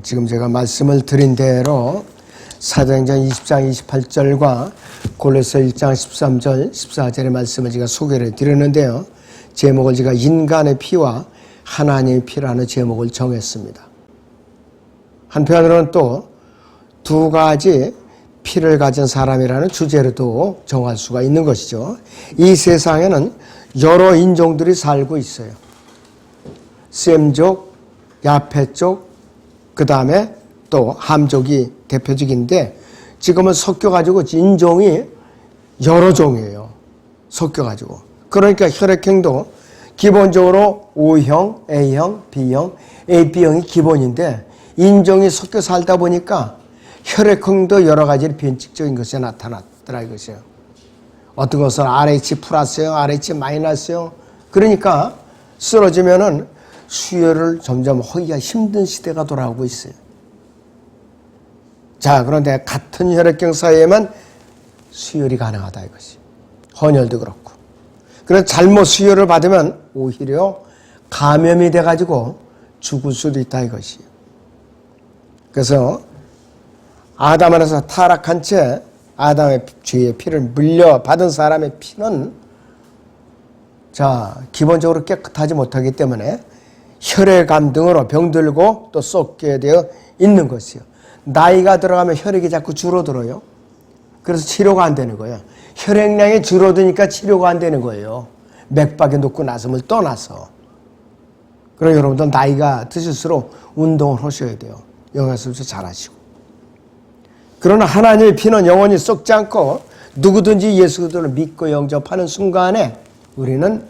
지금 제가 말씀을 드린 대로 사도행전 20장 28절과 골로새 1장 13절 14절의 말씀을 제가 소개를 드렸는데요. 제목을 제가 인간의 피와 하나님의 피라는 제목을 정했습니다. 한편으로는 또 두 가지 피를 가진 사람이라는 주제로도 정할 수가 있는 것이죠. 이 세상에는 여러 인종들이 살고 있어요. 셈족, 야페족, 그 다음에 또 함족이 대표적인데 지금은 섞여가지고 인종이 여러 종이에요. 섞여가지고. 그러니까 혈액형도 기본적으로 O형, A형, B형, AB형이 기본인데 인종이 섞여 살다 보니까 혈액형도 여러 가지 변칙적인 것이 나타났더라 이것이에요. 어떤 것은 RH 플러스요, RH 마이너스요. 그러니까 쓰러지면은 수혈을 점점 하기가 힘든 시대가 돌아오고 있어요. 자, 그런데 같은 혈액형 사이에만 수혈이 가능하다 이것이. 헌혈도 그렇고. 그래서 잘못 수혈을 받으면 오히려 감염이 돼가지고 죽을 수도 있다 이것이. 그래서 아담 안에서 타락한 채 아담의 죄의 피를 물려받은 사람의 피는 자, 기본적으로 깨끗하지 못하기 때문에 혈액암 등으로 병들고 또 썩게 되어 있는 것이요. 나이가 들어가면 혈액이 자꾸 줄어들어요. 그래서 치료가 안 되는 거예요. 혈액량이 줄어드니까 치료가 안 되는 거예요. 맥박이 높고 나섬을 떠나서. 그럼 여러분들 나이가 드실수록 운동을 하셔야 돼요. 영양소도 잘 하시고. 그러나 하나님의 피는 영원히 썩지 않고 누구든지 예수 그리스도를 믿고 영접하는 순간에 우리는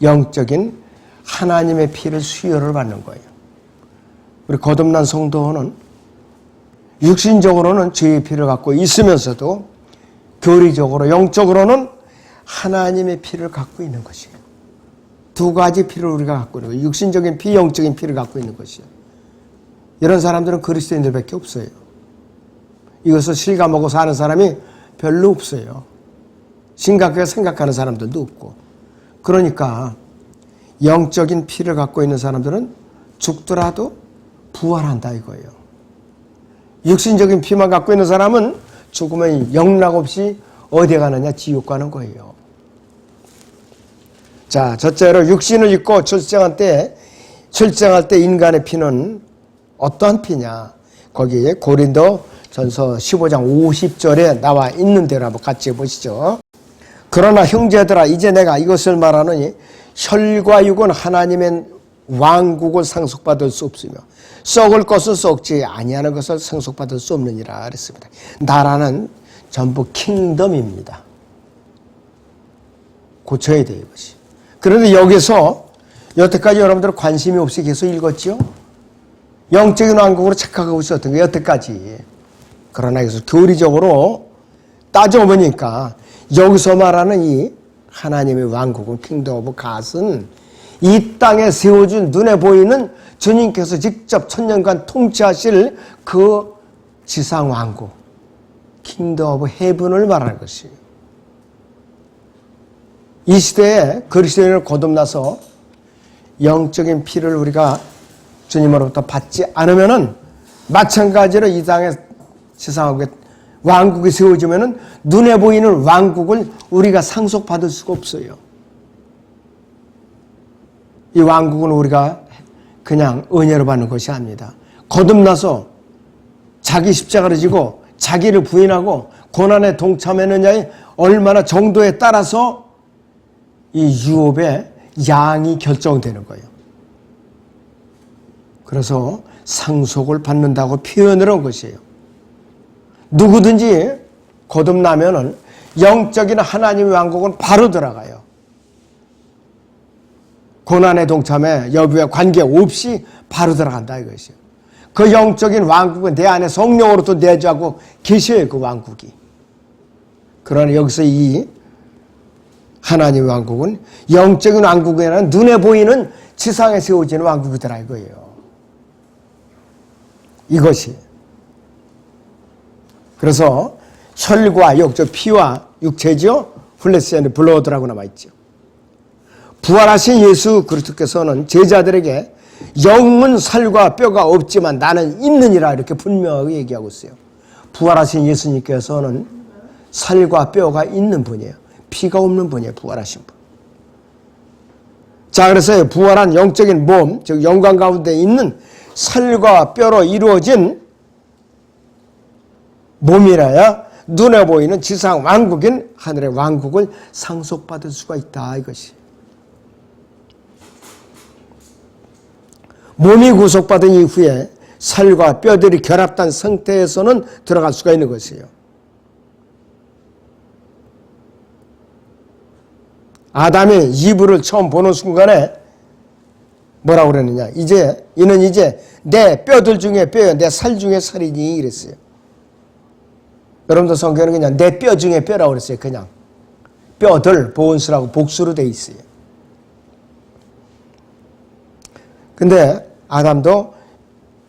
영적인 하나님의 피를 수혈을 받는 거예요. 우리 거듭난 성도는 육신적으로는 죄의 피를 갖고 있으면서도 교리적으로 영적으로는 하나님의 피를 갖고 있는 것이에요. 두 가지 피를 우리가 갖고 있는 거예요. 육신적인 피, 영적인 피를 갖고 있는 것이에요. 이런 사람들은 그리스도인들밖에 없어요. 이것을 실감하고 사는 사람이 별로 없어요. 심각하게 생각하는 사람들도 없고. 그러니까 영적인 피를 갖고 있는 사람들은 죽더라도 부활한다 이거예요. 육신적인 피만 갖고 있는 사람은 죽으면 영락없이 어디에 가느냐? 지옥 가는 거예요. 자, 첫째로 육신을 입고 출생할 때 인간의 피는 어떠한 피냐? 거기에 고린도 전서 15장 50절에 나와 있는 대로 한번 같이 보시죠. 그러나 형제들아 이제 내가 이것을 말하노니 혈과 육은 하나님의 왕국을 상속받을 수 없으며 썩을 것은 썩지 아니하는 것을 상속받을 수 없느니라 그랬습니다. 나라는 전부 킹덤입니다. 고쳐야 돼요 이것이. 그런데 여기서 여태까지 여러분들 관심이 없이 계속 읽었죠. 영적인 왕국으로 착각하고 있었던 거예요 여태까지. 그러나 여기서 교리적으로 따져보니까 여기서 말하는 이 하나님의 왕국은 킹덤 오브 갓은 이 땅에 세워준 눈에 보이는 주님께서 직접 천년간 통치하실 그 지상 왕국 킹덤 오브 헤븐을 말하는 것이에요. 이 시대에 그리스도인을 거듭나서 영적인 피를 우리가 주님으로부터 받지 않으면은 마찬가지로 이 땅에 세상에 왕국이 세워지면은 눈에 보이는 왕국을 우리가 상속받을 수가 없어요. 이 왕국은 우리가 그냥 은혜로 받는 것이 아닙니다. 거듭나서 자기 십자가를 지고 자기를 부인하고 고난에 동참했느냐의 얼마나 정도에 따라서 이 유업의 양이 결정되는 거예요. 그래서 상속을 받는다고 표현을 한 것이에요. 누구든지 거듭나면은 영적인 하나님의 왕국은 바로 들어가요. 고난에 동참해 여부에 관계없이 바로 들어간다 이것이에요. 그 영적인 왕국은 내 안에 성령으로도 내주하고 계셔요 그 왕국이. 그러나 여기서 이 하나님의 왕국은 영적인 왕국이 아니라 눈에 보이는 지상에 세워지는 왕국이더라 이거예요. 이것이. 그래서 혈과 육, 피와 육체죠. 플레시 앤 블러드라고 남아있죠. 부활하신 예수 그리스도께서는 제자들에게 영은 살과 뼈가 없지만 나는 있느니라 이렇게 분명하게 얘기하고 있어요. 부활하신 예수님께서는 살과 뼈가 있는 분이에요. 피가 없는 분이에요. 부활하신 분. 자, 그래서 부활한 영적인 몸, 즉 영광 가운데 있는 살과 뼈로 이루어진 몸이라야 눈에 보이는 지상 왕국인 하늘의 왕국을 상속받을 수가 있다 이것이. 몸이 구속받은 이후에 살과 뼈들이 결합된 상태에서는 들어갈 수가 있는 것이에요. 아담이 이브를 처음 보는 순간에 뭐라고 그랬느냐. 이는 이제 내 뼈들 중에 뼈요, 내 살 중에 살이니 이랬어요. 여러분들 성경은 그냥 내 뼈 중에 뼈라고 그랬어요. 그냥 뼈들, 보온스라고 복수로 돼 있어요. 근데 아담도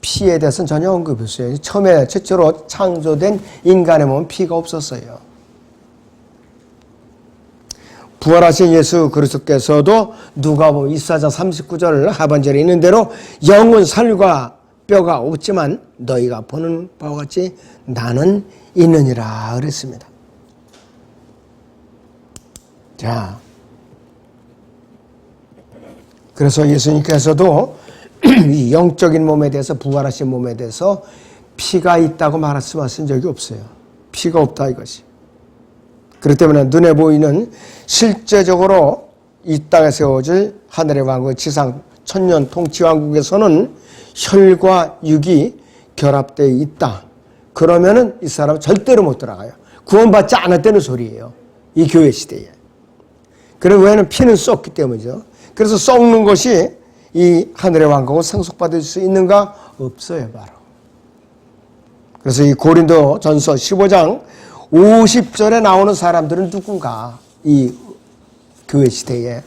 피에 대해서는 전혀 언급이 없어요. 처음에 최초로 창조된 인간의 몸은 피가 없었어요. 부활하신 예수 그리스도께서도 누가복음 24장 39절 하반절에 있는 대로 영은 살과 뼈가 없지만 너희가 보는 바와 같이 나는 있느니라 그랬습니다. 자, 그래서 예수님께서도 이 영적인 몸에 대해서 부활하신 몸에 대해서 피가 있다고 말씀하신 적이 없어요. 피가 없다 이것이. 그렇기 때문에 눈에 보이는 실제적으로 이 땅에 세워질 하늘의 왕국, 지상 천년 통치 왕국에서는 혈과 육이 결합되어 있다. 그러면은 이 사람은 절대로 못 들어가요. 구원받지 않았다는 소리예요. 이 교회 시대에. 그리고 왜냐하면 피는 썩기 때문이죠. 그래서 썩는 것이 이 하늘의 왕국을 상속받을 수 있는가? 없어요, 바로. 그래서 이 고린도 전서 15장 50절에 나오는 사람들은 누군가? 이 교회 시대에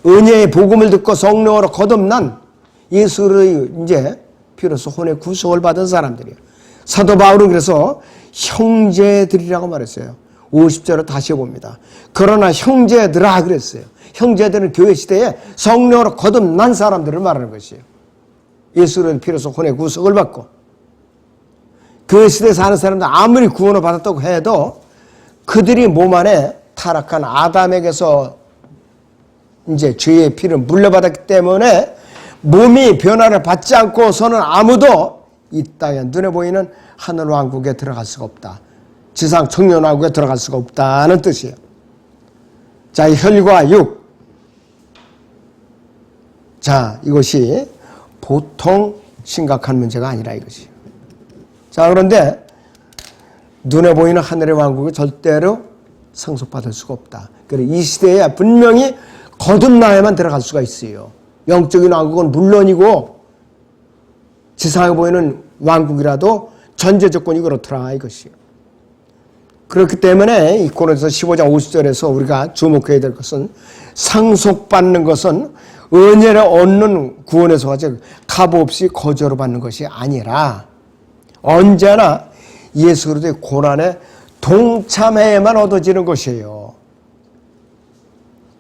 은혜의 복음을 듣고 성령으로 거듭난 예수의 이제 비로소 혼의 구속을 받은 사람들이에요. 사도 바울은 그래서 형제들이라고 말했어요. 50절을 다시 봅니다. 그러나 형제들아 그랬어요. 형제들은 교회 시대에 성령으로 거듭난 사람들을 말하는 것이에요. 예수는 비로소 혼의 구속을 받고 교회 시대에 사는 사람들 아무리 구원을 받았다고 해도 그들이 몸 안에 타락한 아담에게서 이제 죄의 피를 물려받았기 때문에 몸이 변화를 받지 않고서는 아무도 이 땅에 눈에 보이는 하늘 왕국에 들어갈 수가 없다. 지상 청년 왕국에 들어갈 수가 없다는 뜻이에요. 자, 이 혈과 육. 자, 이것이 보통 심각한 문제가 아니라 이것이에요. 자, 그런데 눈에 보이는 하늘의 왕국이 절대로 상속받을 수가 없다. 그래서 이 시대에 분명히 거듭나야만 들어갈 수가 있어요. 영적인 왕국은 물론이고 지상에 보이는 왕국이라도 전제 조건이 그렇더라 이것이요. 그렇기 때문에 이 고린도서 15장 50절에서 우리가 주목해야 될 것은 상속받는 것은 은혜를 얻는 구원에서 값없이 거저로 받는 것이 아니라 언제나 예수 그리스도의 고난에 동참해야만 얻어지는 것이에요.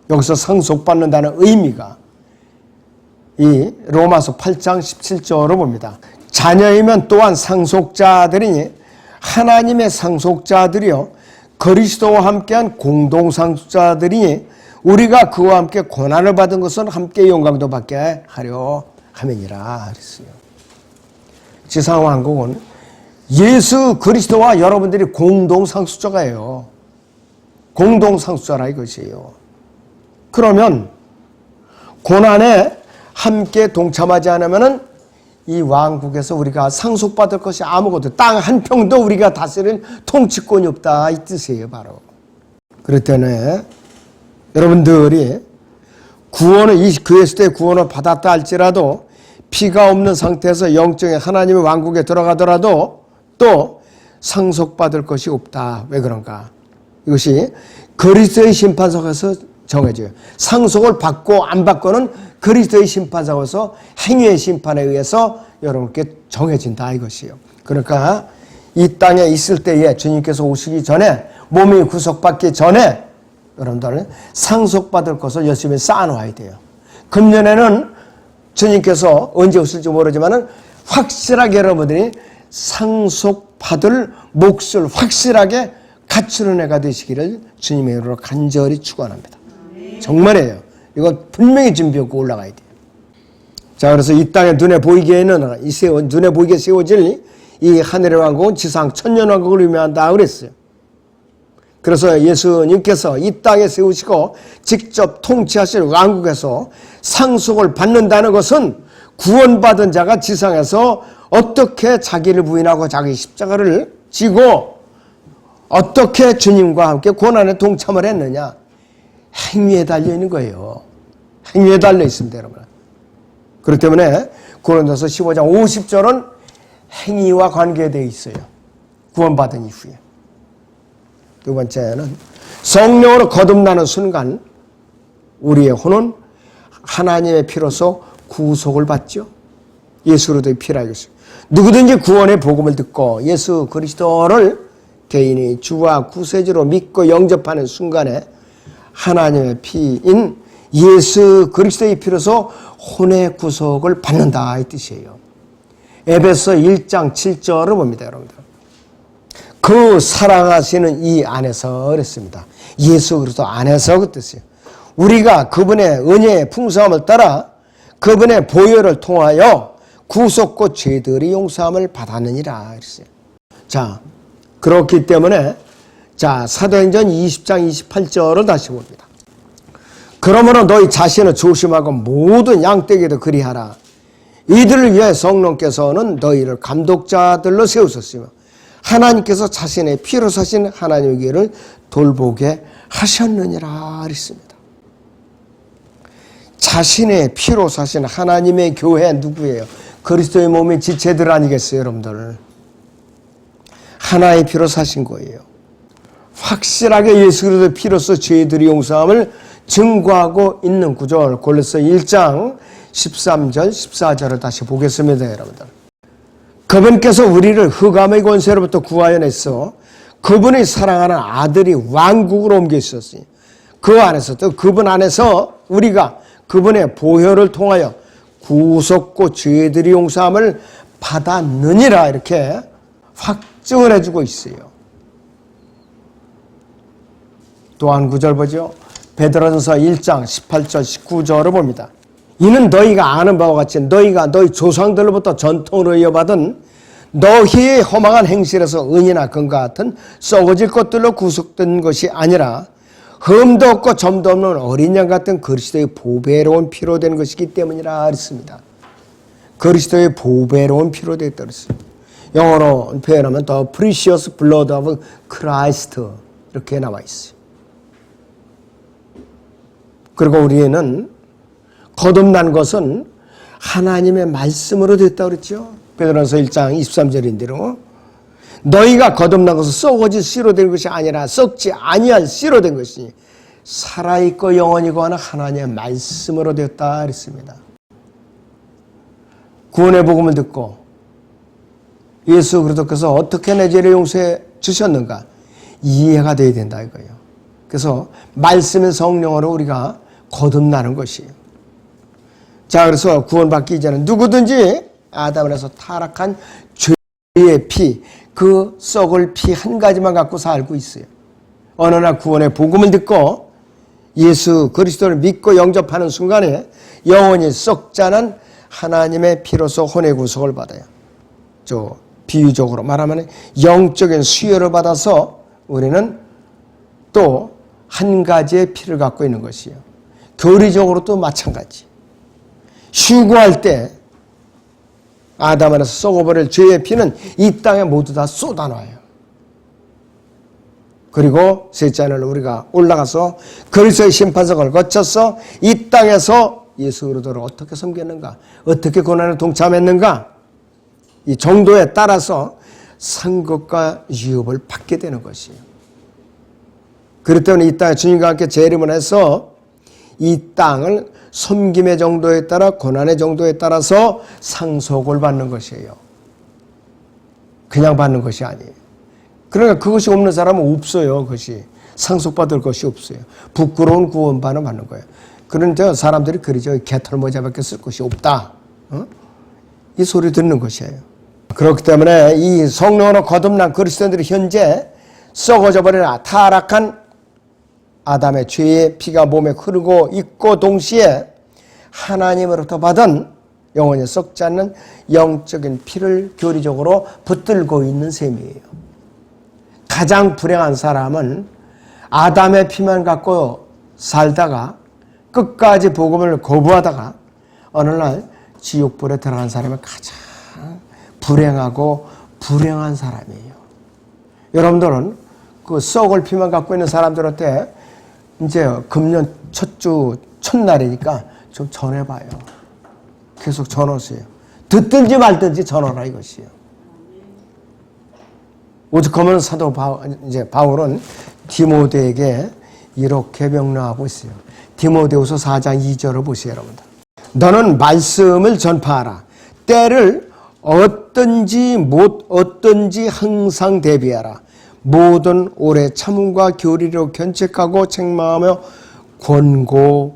여기서 상속받는다는 의미가 이 로마서 8장 17절을 봅니다. 자녀이면 또한 상속자들이니 하나님의 상속자들이요 그리스도와 함께한 공동상속자들이니 우리가 그와 함께 고난을 받은 것은 함께 영광도 받게 하려 함이니라 그랬어요. 지상왕국은 예수 그리스도와 여러분들이 공동상속자가예요. 공동상속자라 이것이에요. 그러면 고난에 함께 동참하지 않으면은 이 왕국에서 우리가 상속받을 것이 아무것도 땅 한 평도 우리가 다스릴 통치권이 없다 이 뜻이에요 바로. 그렇기 때문에 여러분들이 구원을 이 교회 시대에 구원을 받았다 할지라도 피가 없는 상태에서 영적인 하나님의 왕국에 들어가더라도 또 상속받을 것이 없다. 왜 그런가? 이것이 그리스도의 심판석에서 정해져요. 상속을 받고 안 받고는 그리스도의 심판석에서 행위의 심판에 의해서 여러분께 정해진다 이것이에요. 그러니까 이 땅에 있을 때에 주님께서 오시기 전에 몸이 구속받기 전에 여러분들은 상속받을 것을 열심히 쌓아놓아야 돼요. 금년에는 주님께서 언제 오실지 모르지만은 확실하게 여러분들이 상속받을 몫을 확실하게 갖추는 애가 되시기를 주님의 이름으로 간절히 축원합니다. 정말이에요. 이거 분명히 준비하고 올라가야 돼요. 자, 그래서 이 땅에 눈에 보이게 세워질 이 하늘의 왕국은 지상 천년왕국을 의미한다 그랬어요. 그래서 예수님께서 이 땅에 세우시고 직접 통치하실 왕국에서 상속을 받는다는 것은 구원받은 자가 지상에서 어떻게 자기를 부인하고 자기 십자가를 지고 어떻게 주님과 함께 고난에 동참을 했느냐. 행위에 달려있는 거예요. 행위에 달려있습니다, 여러분. 그렇기 때문에 고린도서 15장 50절은 행위와 관계되어 있어요. 구원받은 이후에. 두 번째는 성령으로 거듭나는 순간 우리의 혼은 하나님의 피로서 구속을 받죠. 예수 그리스도의 피라 이것이. 누구든지 구원의 복음을 듣고 예수 그리스도를 개인이 주와 구세주로 믿고 영접하는 순간에 하나님의 피인 예수 그리스도의 피로서 혼의 구속을 받는다 이 뜻이에요. 에베소 1장 7절을 봅니다, 여러분들. 그 사랑하시는 이 안에서 그랬습니다. 예수 그리스도 안에서 그 뜻이에요. 우리가 그분의 은혜의 풍성함을 따라 그분의 보혈을 통하여 구속고 죄들의 용서함을 받았느니라 그랬어요. 자, 그렇기 때문에 자, 사도행전 20장 28절을 다시 봅니다. 그러므로 너희 자신을 조심하고 모든 양떼에게도 그리하라. 이들을 위해 성령께서는 너희를 감독자들로 세우셨으며 하나님께서 자신의 피로 사신 하나님의 교회를 돌보게 하셨느니라 그랬습니다. 자신의 피로 사신 하나님의 교회 누구예요? 그리스도의 몸의 지체들 아니겠어요, 여러분들? 하나의 피로 사신 거예요. 확실하게 예수 그리스도의 피로서 죄들의 용서함을 증거하고 있는 구절 골로새 1장 13절 14절을 다시 보겠습니다, 여러분들. 그분께서 우리를 흑암의 권세로부터 구하여 내서 그분이 사랑하는 아들이 왕국으로 옮겨 있었으니 그 안에서 또 그분 안에서 우리가 그분의 보혈을 통하여 구속고 죄들의 용서함을 받았느니라 이렇게 확증을 해주고 있어요. 또 한 구절 보죠. 베드로전서 1장 18절 19절을 봅니다. 이는 너희가 아는 바와 같이 너희가 너희 조상들로부터 전통으로 이어받은 너희의 허망한 행실에서 은이나 금과 같은 썩어질 것들로 구속된 것이 아니라 흠도 없고 점도 없는 어린 양 같은 그리스도의 보배로운 피로 된 것이기 때문이라 했습니다. 그리스도의 보배로운 피로 되었다 그랬습니다. 영어로 표현하면 The precious blood of Christ 이렇게 나와 있어요. 그리고 우리는 거듭난 것은 하나님의 말씀으로 됐다고 그랬죠. 베드로전서 1장 23절인대로 너희가 거듭난 것은 썩어질 씨로 된 것이 아니라 썩지 아니할 씨로 된 것이니 살아있고 영원히고 하는 하나님의 말씀으로 되었다 그랬습니다. 구원의 복음을 듣고 예수 그리스도께서 어떻게 내 죄를 용서해 주셨는가 이해가 돼야 된다 이거예요. 그래서 말씀의 성령으로 우리가 거듭나는 것이에요. 자, 그래서 구원받기 이전에 누구든지 아담에서 타락한 죄의 피, 그 썩을 피 한 가지만 갖고 살고 있어요. 어느 날 구원의 복음을 듣고 예수 그리스도를 믿고 영접하는 순간에 영원히 썩지 않은 하나님의 피로서 혼의 구속을 받아요. 비유적으로 말하면 영적인 수혈을 받아서 우리는 또 한 가지의 피를 갖고 있는 것이에요. 교리적으로도 마찬가지. 휴거할 때 아담 안에서 썩어버릴 죄의 피는 이 땅에 모두 다 쏟아놔요. 그리고 셋째 날 우리가 올라가서 그리스도의 심판석을 거쳐서 이 땅에서 예수 그리스도를 어떻게 섬겼는가, 어떻게 고난에 동참했는가, 이 정도에 따라서 상급과 유업을 받게 되는 것이에요. 그렇기 때문에 이 땅에 주님과 함께 재림을 해서 이 땅을 섬김의 정도에 따라 고난의 정도에 따라서 상속을 받는 것이에요. 그냥 받는 것이 아니에요. 그러니까 그것이 없는 사람은 없어요. 그것이 상속받을 것이 없어요. 부끄러운 구원반을 받는 거예요. 그런 사람들이 그러죠. 개털 모자밖에 쓸 곳이 없다. 이 소리 듣는 것이에요. 그렇기 때문에 이 성령으로 거듭난 그리스도인들이 현재 썩어져 버린 타락한 아담의 죄의 피가 몸에 흐르고 있고 동시에 하나님으로부터 받은 영원히 썩지 않는 영적인 피를 교리적으로 붙들고 있는 셈이에요. 가장 불행한 사람은 아담의 피만 갖고 살다가 끝까지 복음을 거부하다가 어느 날 지옥불에 들어간 사람이 가장 불행하고 불행한 사람이에요. 여러분들은 그 썩을 피만 갖고 있는 사람들한테 이제 금년 첫 주 첫날이니까 좀 전해봐요. 계속 전하세요. 듣든지 말든지 전하라 이것이에요. 오죽하면 사도 바울은 디모데에게 이렇게 명령하고 있어요. 디모데후서 4장 2절을 보세요, 여러분들. 너는 말씀을 전파하라. 때를 어떤지 못 어떤지 항상 대비하라. 모든 오래 참음과 교리로 견책하고 책망하며 권고하라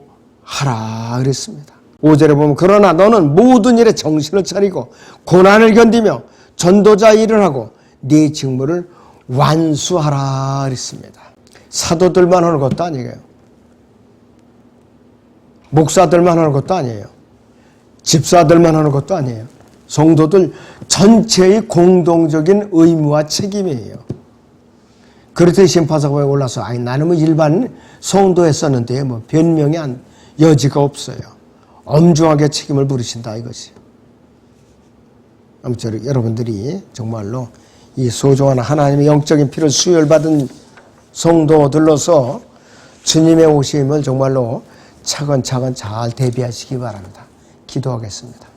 그랬습니다. 5절에 보면 그러나 너는 모든 일에 정신을 차리고 고난을 견디며 전도자 일을 하고 네 직무를 완수하라 그랬습니다. 사도들만 하는 것도 아니에요. 목사들만 하는 것도 아니에요. 집사들만 하는 것도 아니에요. 성도들 전체의 공동적인 의무와 책임이에요. 그렇듯 심판서고에 올라서 나는 뭐 일반 성도했었는데 뭐 변명의 여지가 없어요. 엄중하게 책임을 물으신다 이것이. 아무쪼록 여러분들이 정말로 이 소중한 하나님의 영적인 피를 수혈받은 성도들로서 주님의 오심을 정말로 차근차근 잘 대비하시기 바랍니다. 기도하겠습니다.